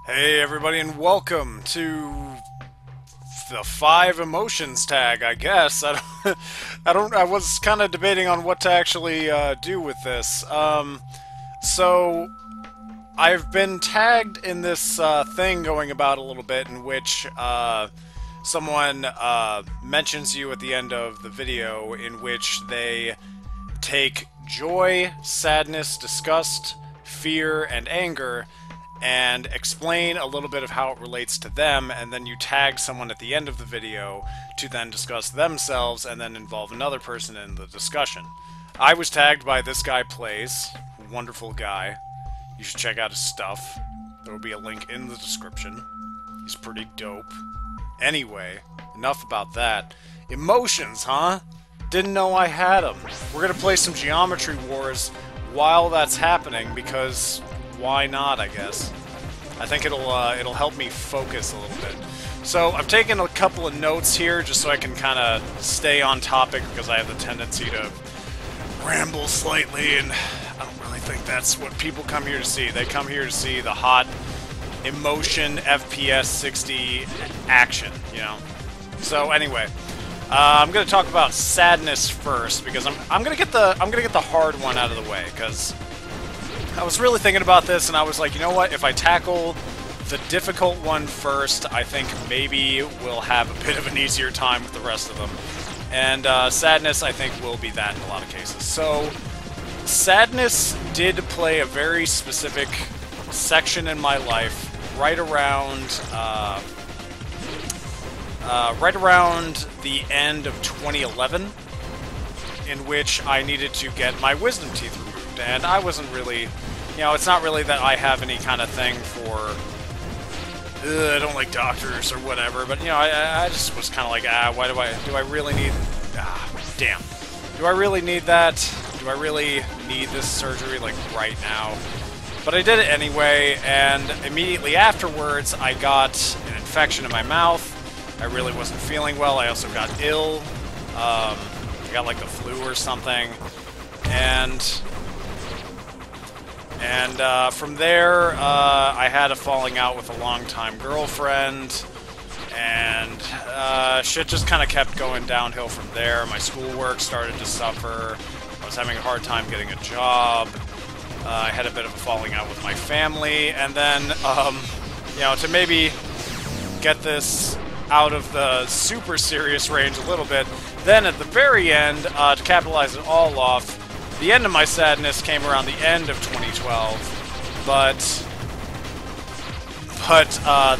Hey everybody and welcome to the 5 emotions tag, I guess. I was kind of debating on what to actually do with this. So I've been tagged in this thing going about a little bit in which someone mentions you at the end of the video, in which they take joy, sadness, disgust, fear, and anger and explain a little bit of how it relates to them, and then you tag someone at the end of the video to then discuss themselves and then involve another person in the discussion. I was tagged by This Guy Plays, wonderful guy. You should check out his stuff. There will be a link in the description. He's pretty dope. Anyway, enough about that. Emotions, huh? Didn't know I had them. We're gonna play some Geometry Wars while that's happening, because why not, I guess. I think it'll help me focus a little bit. So I've taken a couple of notes here just so I can kind of stay on topic, because I have the tendency to ramble slightly, and I don't really think that's what people come here to see. They come here to see the hot emotion FPS 60 action, you know. So anyway, I'm gonna talk about sadness first, because I'm gonna get the hard one out of the way, because I was really thinking about this, and I was like, you know what, if I tackle the difficult one first, I think maybe we'll have a bit of an easier time with the rest of them. And sadness, I think, will be that in a lot of cases. So, sadness did play a very specific section in my life right around the end of 2011, in which I needed to get my wisdom teeth removed. And I wasn't really, you know, it's not really that I have any kind of thing for, I don't like doctors or whatever, but, you know, I just was kind of like, why do I really need, damn. Do I really need that? Do I really need this surgery, like, right now? But I did it anyway, and immediately afterwards, I got an infection in my mouth. I really wasn't feeling well. I also got ill. I got, like, the flu or something. And from there, I had a falling out with a longtime girlfriend, and shit just kind of kept going downhill from there. My schoolwork started to suffer. I was having a hard time getting a job. I had a bit of a falling out with my family, and then, you know, to maybe get this out of the super serious range a little bit, then at the very end, to capitalize it all off, the end of my sadness came around the end of 2012, but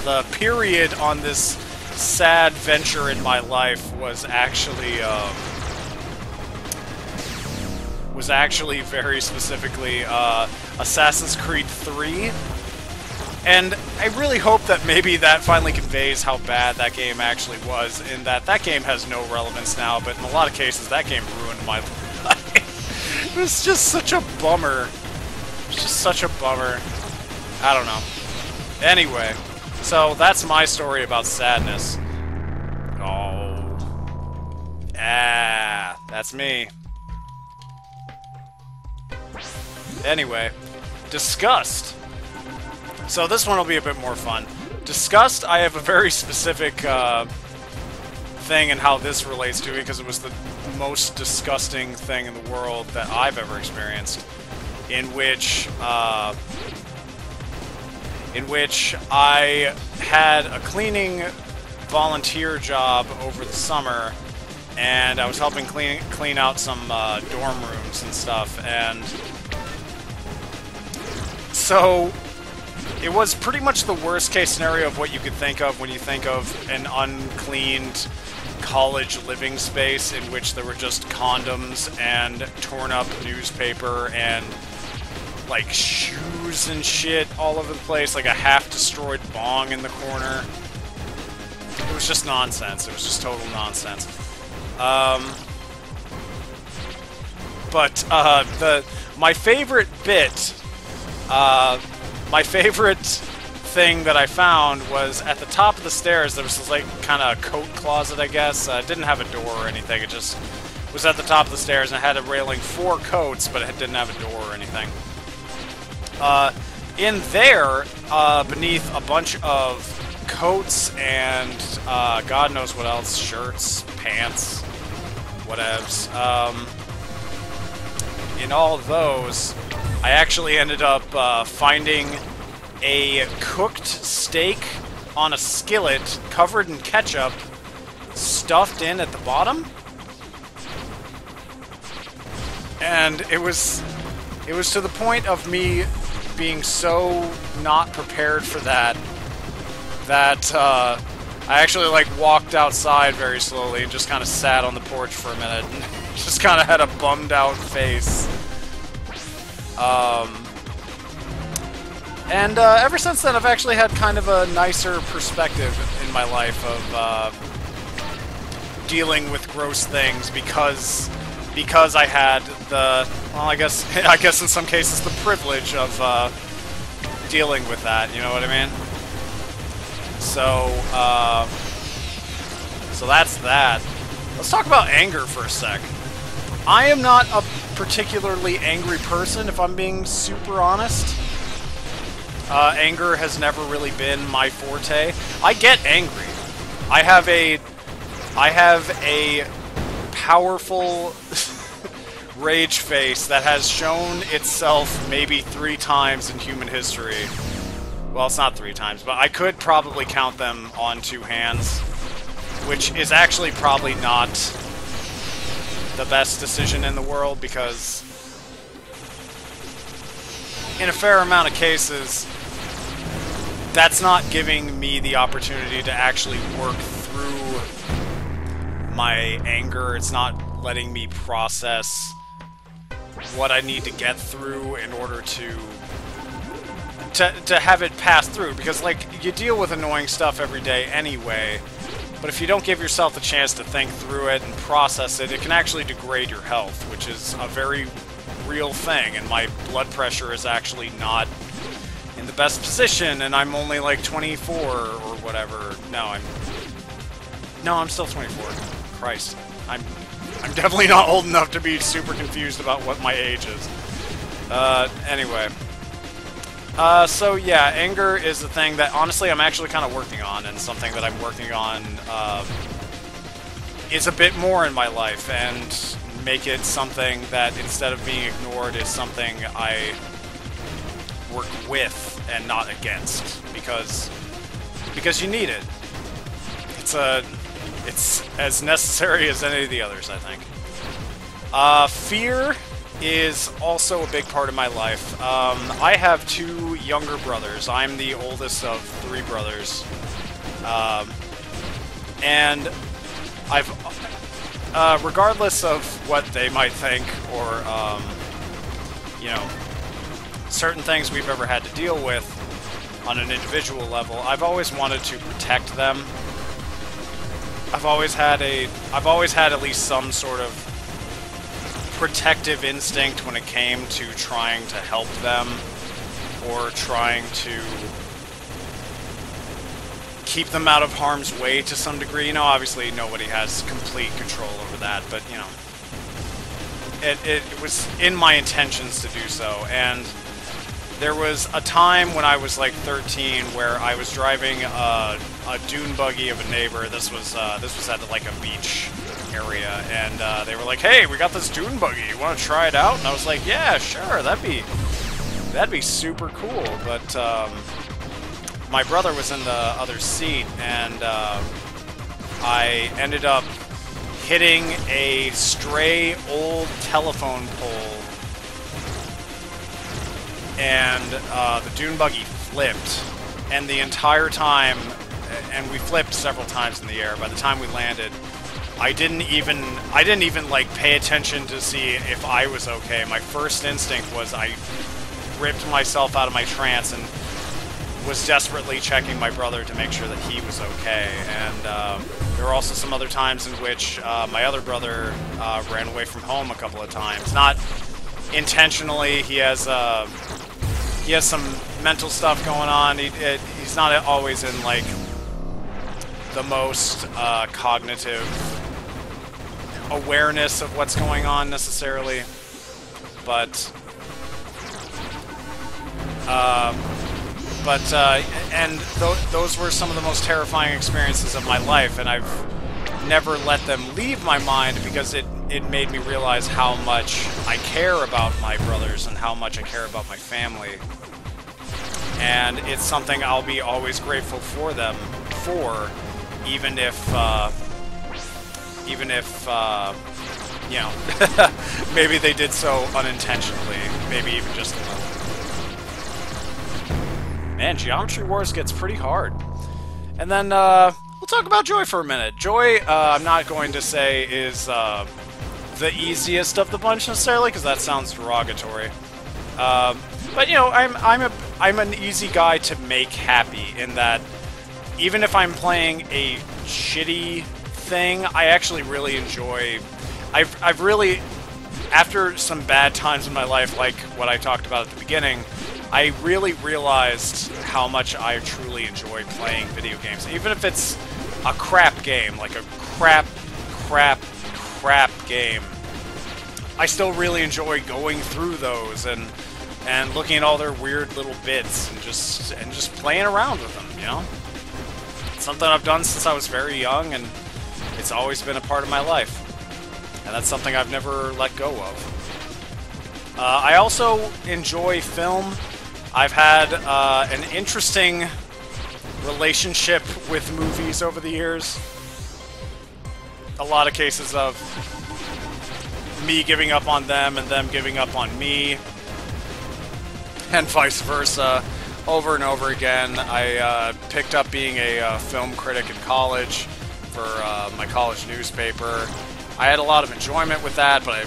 the period on this sad venture in my life was actually very specifically Assassin's Creed 3, and I really hope that maybe that finally conveys how bad that game actually was, in that game has no relevance now, but in a lot of cases that game ruined my life. It was just such a bummer. It's just such a bummer. I don't know. Anyway, so that's my story about sadness. Oh. That's me. Anyway, disgust. So this one will be a bit more fun. Disgust, I have a very specific thing in how this relates to it, because it was the most disgusting thing in the world that I've ever experienced, in which I had a cleaning volunteer job over the summer, and I was helping clean out some dorm rooms and stuff, and so it was pretty much the worst case scenario of what you could think of when you think of an uncleaned college living space, in which there were just condoms and torn up newspaper and like shoes and shit all over the place, like a half destroyed bong in the corner. It was just nonsense. It was just total nonsense. My favorite bit, my favorite thing that I found was at the top of the stairs. There was this, like, kind of coat closet, I guess. It didn't have a door or anything. It just was at the top of the stairs, and it had a railing for coats, but it didn't have a door or anything. in there, beneath a bunch of coats and God knows what else, shirts, pants, whatevs. In all of those, I actually ended up finding a cooked steak on a skillet covered in ketchup, stuffed in at the bottom. And it was to the point of me being so not prepared for that I actually like walked outside very slowly and just kind of sat on the porch for a minute and just kind of had a bummed out face. And ever since then I've actually had kind of a nicer perspective in my life of dealing with gross things because I had the, well, I guess in some cases the privilege of dealing with that, you know what I mean? So, so that's that. Let's talk about anger for a sec. I am not a particularly angry person, if I'm being super honest. Anger has never really been my forte. I get angry. I have a powerful rage face that has shown itself maybe 3 times in human history. Well, it's not 3 times, but I could probably count them on 2 hands, which is actually probably not the best decision in the world, because in a fair amount of cases, that's not giving me the opportunity to actually work through my anger. It's not letting me process what I need to get through in order to have it pass through, because like you deal with annoying stuff every day anyway, but if you don't give yourself the chance to think through it and process it, it can actually degrade your health, which is a very real thing, and my blood pressure is actually not in the best position, and I'm only like 24 or whatever. No, I'm still 24. Christ. I'm definitely not old enough to be super confused about what my age is. Anyway. So yeah, anger is a thing that honestly I'm actually kind of working on, and something that I'm working on is a bit more in my life, and make it something that instead of being ignored is something I work with and not against, because you need it. It's as necessary as any of the others, I think. Fear is also a big part of my life. I have 2 younger brothers. I'm the oldest of 3 brothers. And I've, regardless of what they might think, or, you know, certain things we've ever had to deal with on an individual level, I've always wanted to protect them. I've always had at least some sort of protective instinct when it came to trying to help them, or trying to keep them out of harm's way to some degree. You know, obviously nobody has complete control over that, but, you know, it was in my intentions to do so. And there was a time when I was like 13 where I was driving a dune buggy of a neighbor. This was at like a beach area, and they were like, "Hey, we got this dune buggy. You want to try it out?" And I was like, "Yeah, sure. That'd be super cool." But my brother was in the other seat, and I ended up hitting a stray old telephone pole, and the dune buggy flipped, and the entire time, and we flipped several times in the air. By the time we landed, I didn't even like pay attention to see if I was okay. My first instinct was I ripped myself out of my trance and was desperately checking my brother to make sure that he was okay. And there were also some other times in which my other brother ran away from home a couple of times. Not intentionally. He has some mental stuff going on. He's not always in like the most cognitive awareness of what's going on necessarily, but And those were some of the most terrifying experiences of my life, and I've never let them leave my mind because it made me realize how much I care about my brothers and how much I care about my family. And it's something I'll be always grateful for them for, even if you know, maybe they did so unintentionally, maybe even just a little. Man, Geometry Wars gets pretty hard. And then, we'll talk about Joy for a minute. Joy, I'm not going to say is, the easiest of the bunch necessarily, because that sounds derogatory. But, you know, I'm an easy guy to make happy, in that even if I'm playing a shitty thing, I actually really enjoy... I've really, after some bad times in my life, like what I talked about at the beginning, I really realized how much I truly enjoy playing video games. Even if it's a crap game, like a crap game, I still really enjoy going through those and looking at all their weird little bits and just playing around with them, you know? It's something I've done since I was very young, and it's always been a part of my life. And that's something I've never let go of. I also enjoy film. I've had an interesting relationship with movies over the years. A lot of cases of me giving up on them and them giving up on me, and vice versa, over and over again. I picked up being a film critic in college for my college newspaper. I had a lot of enjoyment with that, but I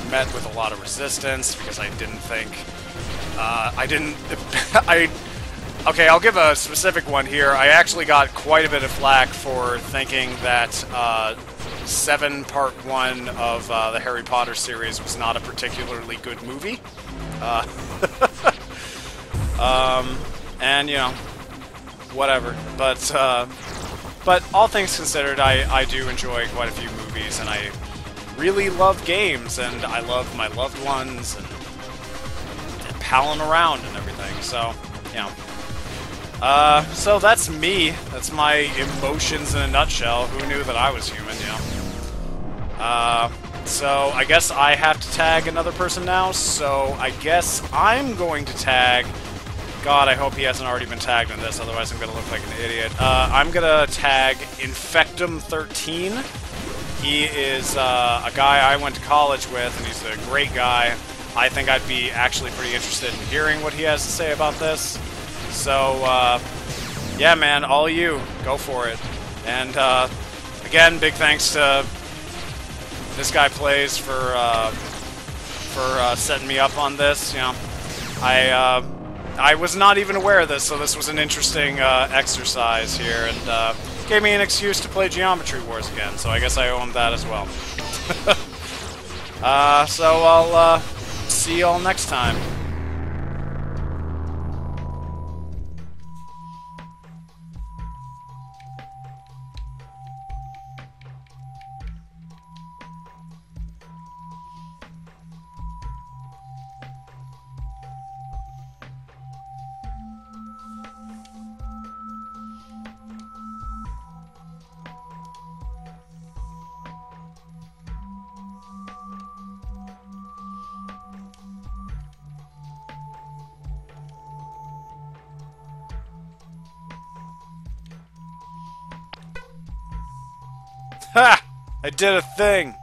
met with a lot of resistance because I didn't think... Okay, I'll give a specific one here. I actually got quite a bit of flack for thinking that 7 Part 1 of the Harry Potter series was not a particularly good movie. And, you know, whatever. But all things considered, I do enjoy quite a few movies, and I really love games, and I love my loved ones, and palling around and everything, so, you know. So that's me. That's my emotions in a nutshell. Who knew that I was human, you know? So I guess I have to tag another person now, so I guess I'm going to tag... God, I hope he hasn't already been tagged in this, otherwise I'm going to look like an idiot. I'm going to tag Infectum13. He is a guy I went to college with, and he's a great guy. I think I'd be actually pretty interested in hearing what he has to say about this. So, yeah, man, all you, go for it. And, again, big thanks to This Guy Plays for setting me up on this, you know. I was not even aware of this, so this was an interesting exercise here, and gave me an excuse to play Geometry Wars again, so I guess I owe him that as well. So I'll see y'all next time. Ha! I did a thing!